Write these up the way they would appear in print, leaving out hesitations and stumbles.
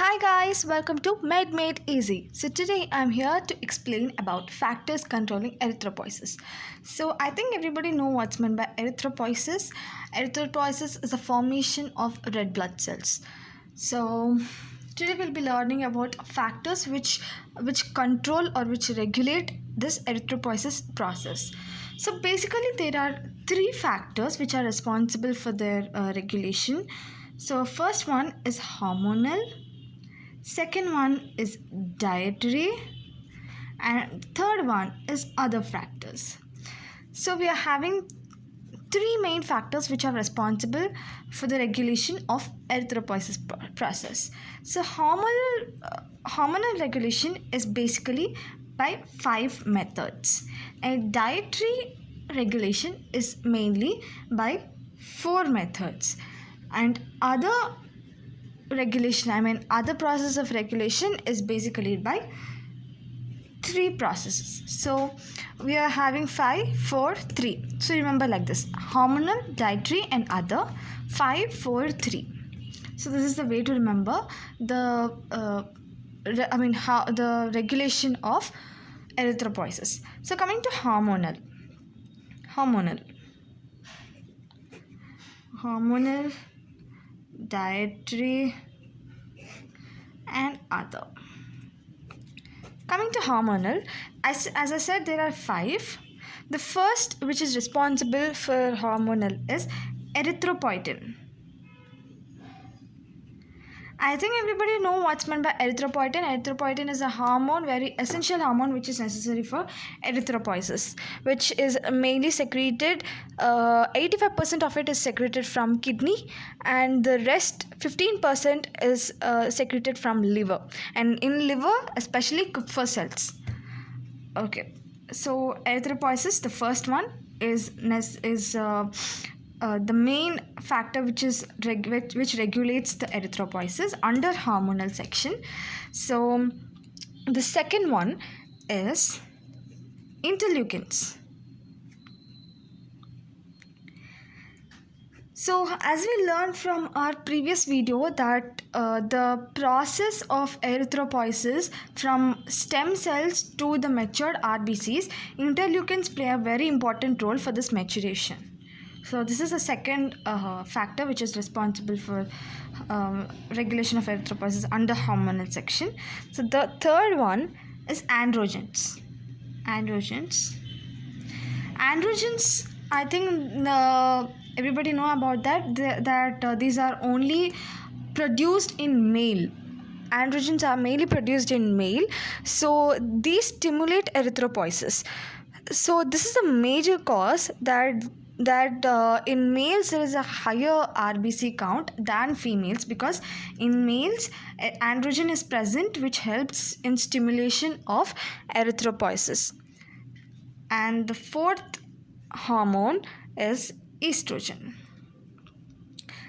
Hi guys, welcome to Made Easy. So today I'm here to explain about factors controlling erythropoiesis. So I think everybody know what's meant by erythropoiesis. Erythropoiesis is a formation of red blood cells. So today we'll be learning about factors which control or which regulate this erythropoiesis process. So basically there are three factors which are responsible for their regulation. So first one is hormonal. Second one is dietary, and third one is other factors. So we are having three main factors which are responsible for the regulation of erythropoiesis process. So hormonal regulation is basically by 5 methods, and dietary regulation is mainly by 4 methods, and other process of regulation is basically by 3 processes. So we are having 5, 4, 3. So remember like this: hormonal, dietary, and other. 5, 4, 3. So this is the way to remember the how the regulation of erythropoiesis. So coming to hormonal, dietary, and other. Coming to hormonal, as I said, there are 5. The first which is responsible for hormonal is erythropoietin. I think everybody know what's meant by erythropoietin. Erythropoietin is a hormone, very essential hormone which is necessary for erythropoiesis, which is mainly secreted. 85% of it is secreted from kidney, and the rest 15% is secreted from liver, and in liver especially Kupffer cells. Okay, so erythropoiesis, the first one is the main factor which regulates the erythropoiesis under hormonal section. So the second one is interleukins. So as we learned from our previous video that the process of erythropoiesis from stem cells to the matured RBCs, interleukins play a very important role for this maturation. So this is the second factor which is responsible for regulation of erythropoiesis under hormonal section. So the third one is androgens. Androgens, I think everybody know about that these are only produced in male. Androgens are mainly produced in male, so these stimulate erythropoiesis. So this is a major cause that in males there is a higher RBC count than females, because in males androgen is present which helps in stimulation of erythropoiesis. And the fourth hormone is estrogen.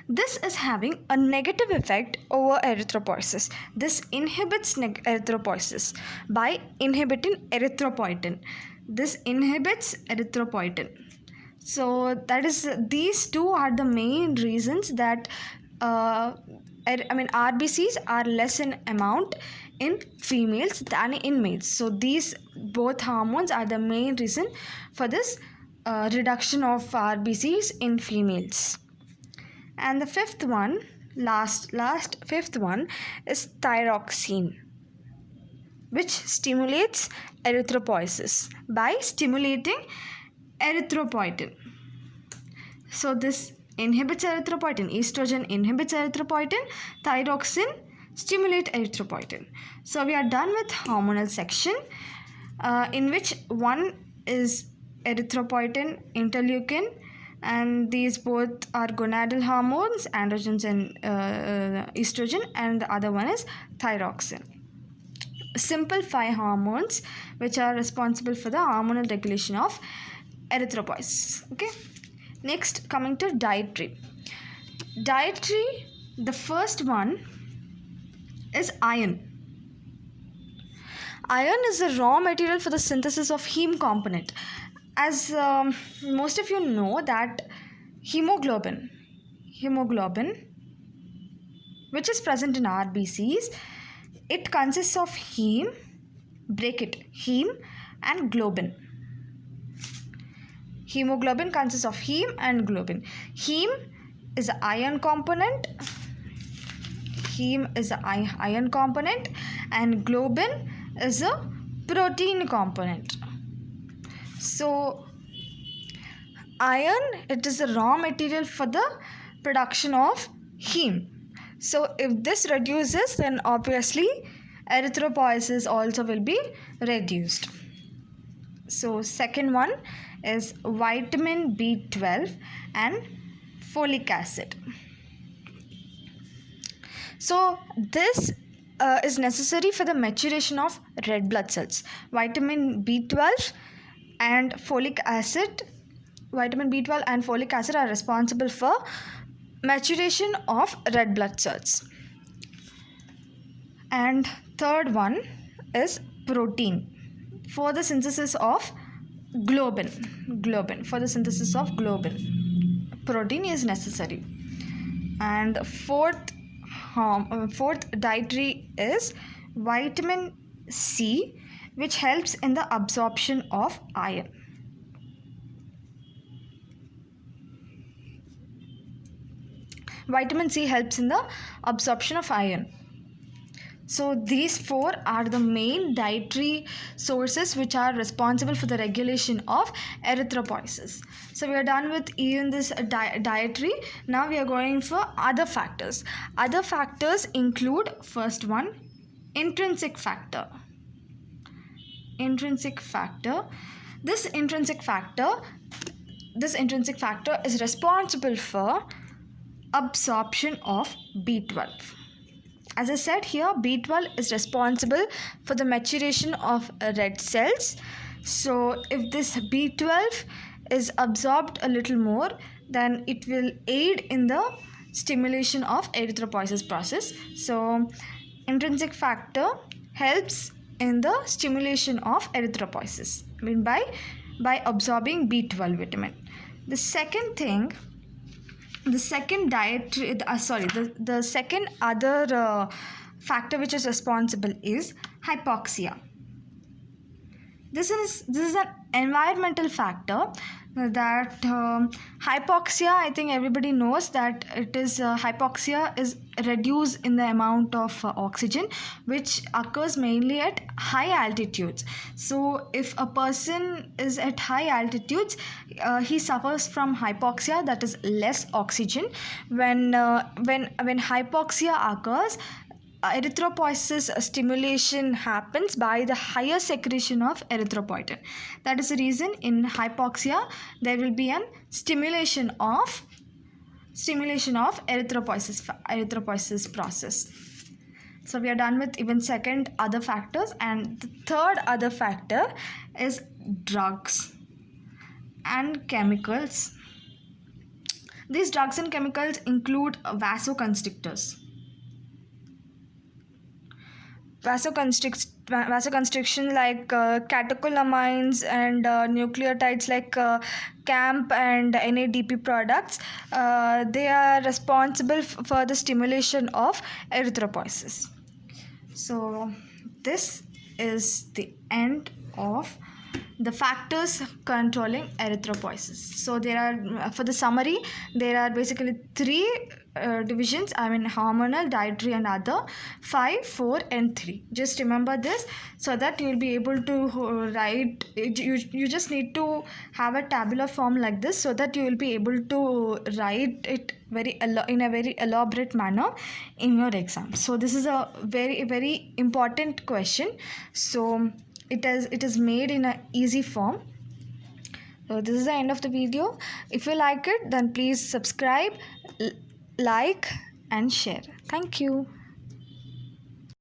This is having a negative effect over erythropoiesis. This inhibits erythropoiesis by inhibiting erythropoietin. This inhibits erythropoietin. So that is, these two are the main reasons that RBCs are less in amount in females than in males. So these both hormones are the main reason for this reduction of RBCs in females. And the fifth one, fifth one is thyroxine, which stimulates erythropoiesis by stimulating erythropoietin. So this inhibits erythropoietin. Estrogen inhibits erythropoietin. Thyroxine stimulate erythropoietin. So we are done with hormonal section, in which one is erythropoietin, interleukin, and these both are gonadal hormones, androgens and estrogen, and the other one is thyroxine. Simple 5 hormones which are responsible for the hormonal regulation of erythropoiesis. Okay, next coming to dietary, the first one is iron. Iron is the raw material for the synthesis of heme component. As most of you know that hemoglobin which is present in RBCs. It consists of heme, break it, heme and globin. Hemoglobin consists of heme and globin. Heme is an iron component. Heme is an iron component and globin is a protein component. So iron, it is the raw material for the production of heme. So if this reduces, then obviously erythropoiesis also will be reduced. So second one is vitamin B12 and folic acid. So this is necessary for the maturation of red blood cells. Vitamin B12 and folic acid, vitamin B12 and folic acid are responsible for maturation of red blood cells. And third one is protein for the synthesis of globin. For the synthesis of globin, protein is necessary. And fourth dietary is vitamin C, which helps in the absorption of iron. Vitamin C helps in the absorption of iron. So these four are the main dietary sources which are responsible for the regulation of erythropoiesis. So we are done with even this dietary. Now we are going for other factors. Other factors include, first one, intrinsic factor. Intrinsic factor. This intrinsic factor is responsible for absorption of B12. As I said here, B12 is responsible for the maturation of red cells. So if this B12 is absorbed a little more, then it will aid in the stimulation of erythropoiesis process. So intrinsic factor helps in the stimulation of erythropoiesis, I mean by absorbing B12 vitamin. The second thing, the second other factor which is responsible is hypoxia. This is an environmental factor that hypoxia, I think everybody knows that it is hypoxia is reduced in the amount of oxygen which occurs mainly at high altitudes. So if a person is at high altitudes, he suffers from hypoxia, that is less oxygen. When hypoxia occurs, erythropoiesis stimulation happens by the higher secretion of erythropoietin. That is the reason in hypoxia there will be an stimulation of erythropoiesis process. So we are done with even second other factors, and the third other factor is drugs and chemicals. These drugs and chemicals include vasoconstrictors. Vasoconstriction like catecholamines and nucleotides like CAMP and NADP products, they are responsible for the stimulation of erythropoiesis. So this is the end of the factors controlling erythropoiesis. So there are, for the summary, there are basically three divisions, I mean hormonal, dietary and other, 5, 4 and 3. Just remember this so that you will be able to write. You just need to have a tabular form like this so that you will be able to write it in a very elaborate manner in your exam. So this is a very important question. So it is made in an easy form. So this is the end of the video. If you like it, then please subscribe, like and share. Thank you.